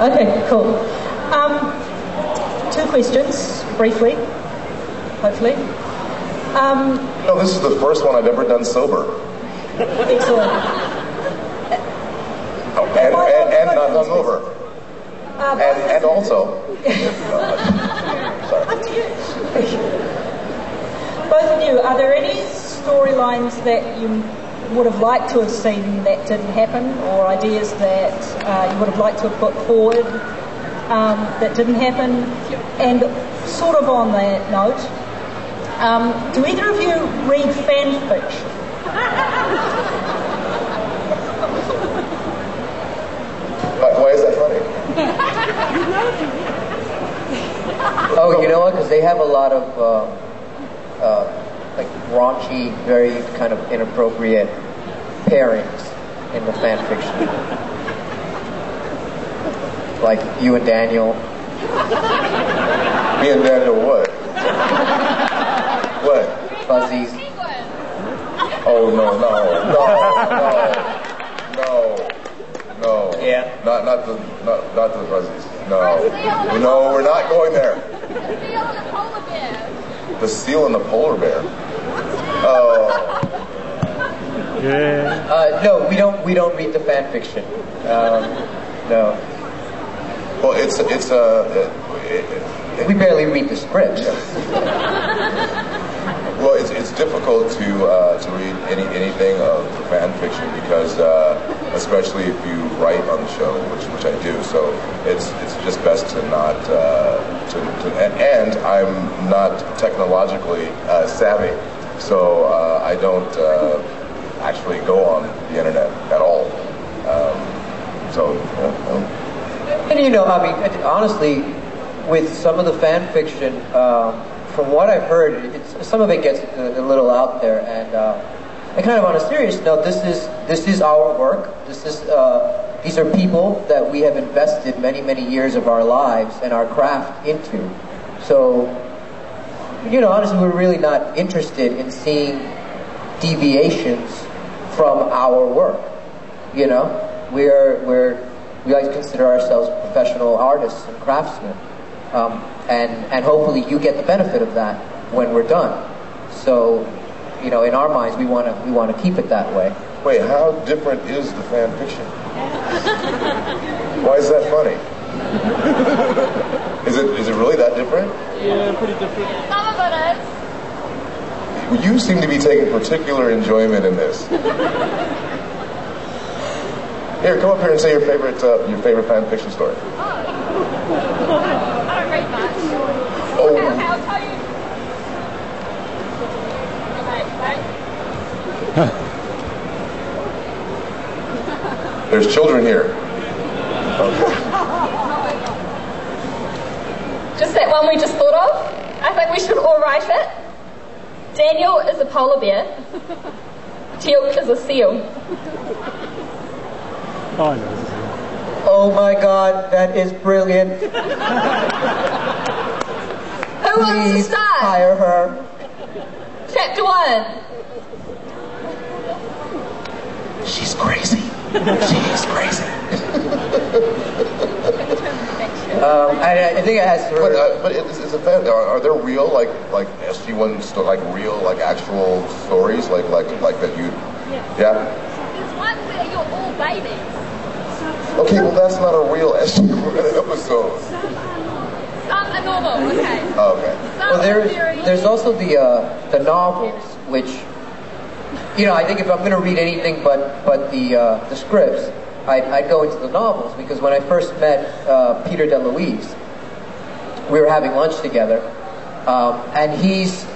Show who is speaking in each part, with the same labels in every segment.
Speaker 1: Okay, cool. Two questions, briefly, hopefully.
Speaker 2: No, this is the first one I've ever done sober.
Speaker 1: Excellent.
Speaker 2: And not hungover. And also. Sorry.
Speaker 1: Both of you, are there any storylines that you would have liked to have seen that didn't happen, or ideas that you would have liked to have put forward that didn't happen? And sort of on that note, do either of you read fan fiction?
Speaker 2: Why is that funny?
Speaker 3: Oh, you know what? Because they have a lot of like raunchy, very kind of inappropriate pairings in the fan fiction. Like you and Daniel.
Speaker 2: Me and Daniel what? What?
Speaker 3: Fuzzies.
Speaker 2: Oh no.
Speaker 3: Yeah.
Speaker 2: Not the fuzzies. No, we're not going there. The seal and the polar bear. Oh.
Speaker 3: Yeah. No, we don't read the fan fiction. No.
Speaker 2: Well,
Speaker 3: we barely read the script.
Speaker 2: Well, it's difficult to read anything of fan fiction because, especially if you write on the show, which I do. So it's just best to not and I'm not technologically savvy, so I don't actually go on the internet at all.
Speaker 3: And you know, I mean, honestly, with some of the fan fiction. From what I've heard, some of it gets a little out there, and kind of on a serious note, this is our work. These are people that we have invested many years of our lives and our craft into. So, you know, honestly, we're really not interested in seeing deviations from our work. You know, we like to consider ourselves professional artists and craftsmen. And hopefully you get the benefit of that when we're done. So, you know, in our minds, we want to keep it that way.
Speaker 2: Wait, how different is the fan fiction? Why is that funny? Is it really that different?
Speaker 4: Yeah, pretty different.
Speaker 5: Some of it is.
Speaker 2: You seem to be taking particular enjoyment in this. Here, come up here and say your favorite fan fiction story.
Speaker 5: I don't read much.
Speaker 2: Oh.
Speaker 5: Okay, I'll tell you. Okay.
Speaker 2: There's children here.
Speaker 5: Just that one we just thought of. I think we should all write it. Daniel is a polar bear. Teal'c is a seal.
Speaker 4: Oh, I know.
Speaker 3: Oh my God, that is brilliant.
Speaker 5: Who wants to
Speaker 3: Please
Speaker 5: start?
Speaker 3: hire her.
Speaker 5: Chapter 1.
Speaker 2: She's crazy. She's crazy.
Speaker 3: I think it has to.
Speaker 2: But it's a fan. Are there real like SG1 like real like actual stories like that you? Yeah.
Speaker 5: There's one where you're all babies.
Speaker 2: Okay, well that's not a real SG1 episode.
Speaker 5: Some are normal, okay.
Speaker 2: Oh, okay.
Speaker 5: Some
Speaker 3: Well,
Speaker 5: are very...
Speaker 3: there's also the novels, which, you know, I think if I'm going to read anything but the scripts, I'd go into the novels, because when I first met Peter DeLuise, we were having lunch together, and he's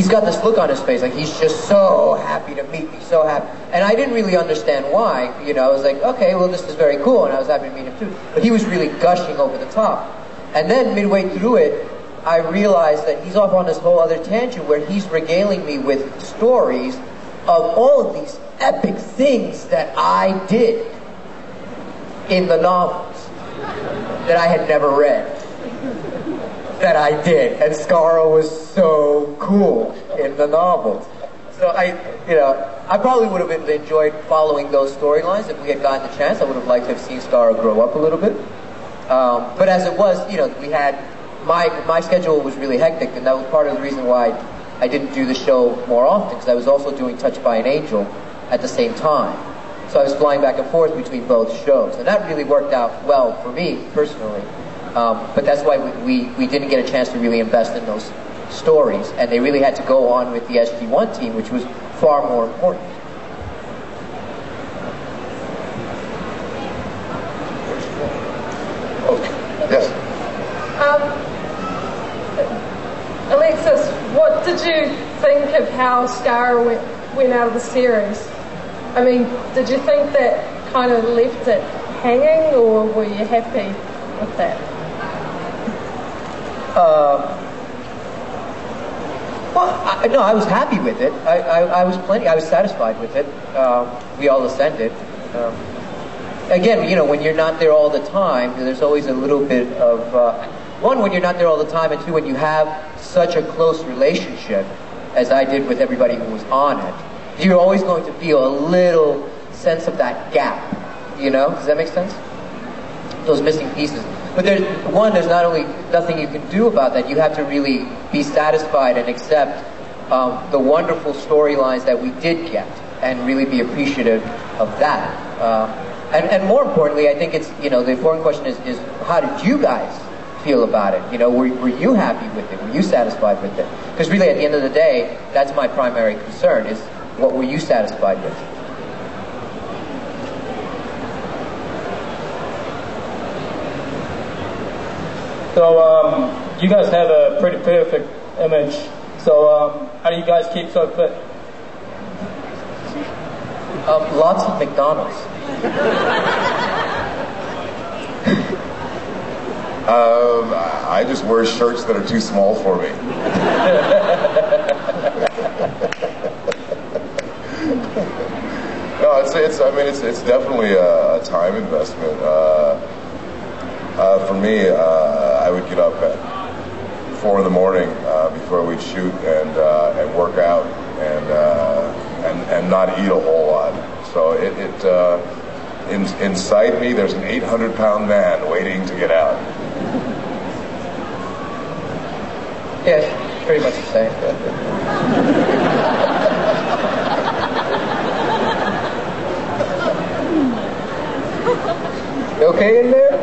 Speaker 3: got this look on his face, like he's just so happy to meet me, so happy. And I didn't really understand why, you know, I was like, okay, well this is very cool, and I was happy to meet him too. But he was really gushing over the top. And then midway through it, I realized that he's off on this whole other tangent where he's regaling me with stories of all of these epic things that I did in the novels that I had never read. That I did, and Scarra was so cool in the novels. So I probably would have enjoyed following those storylines if we had gotten the chance. I would have liked to have seen Star grow up a little bit. But as it was, we had my schedule was really hectic, and that was part of the reason why I didn't do the show more often, because I was also doing Touched by an Angel at the same time. So I was flying back and forth between both shows, and that really worked out well for me personally. But that's why we didn't get a chance to really invest in those stories, and they really had to go on with the SG-1 team, which was far more important.
Speaker 2: Yes.
Speaker 6: Alexis, what did you think of how Star went out of the series? I mean, did you think that kind of left it hanging, or were you happy with that?
Speaker 3: No, I was happy with it. I was satisfied with it. We all ascended. Again, when you're not there all the time, there's always a little bit of, one, when you're not there all the time, and two, when you have such a close relationship, as I did with everybody who was on it, you're always going to feel a little sense of that gap, Does that make sense? Those missing pieces. But there's not only nothing you can do about that, you have to really be satisfied and accept the wonderful storylines that we did get, and really be appreciative of that. And more importantly, I think it's, the important question is how did you guys feel about it? Were you happy with it? Were you satisfied with it? Because really, at the end of the day, that's my primary concern, is what were you satisfied with?
Speaker 7: So, you guys have a pretty perfect image. So, how do you guys keep so fit?
Speaker 3: Lots of McDonald's.
Speaker 2: I just wear shirts that are too small for me. No, it's definitely a time investment. For me, I would get up at 4 in the morning before we'd shoot and work out and not eat a whole lot. So inside me, there's an 800-pound man waiting to get out.
Speaker 3: Yes, pretty much the same. You okay in there?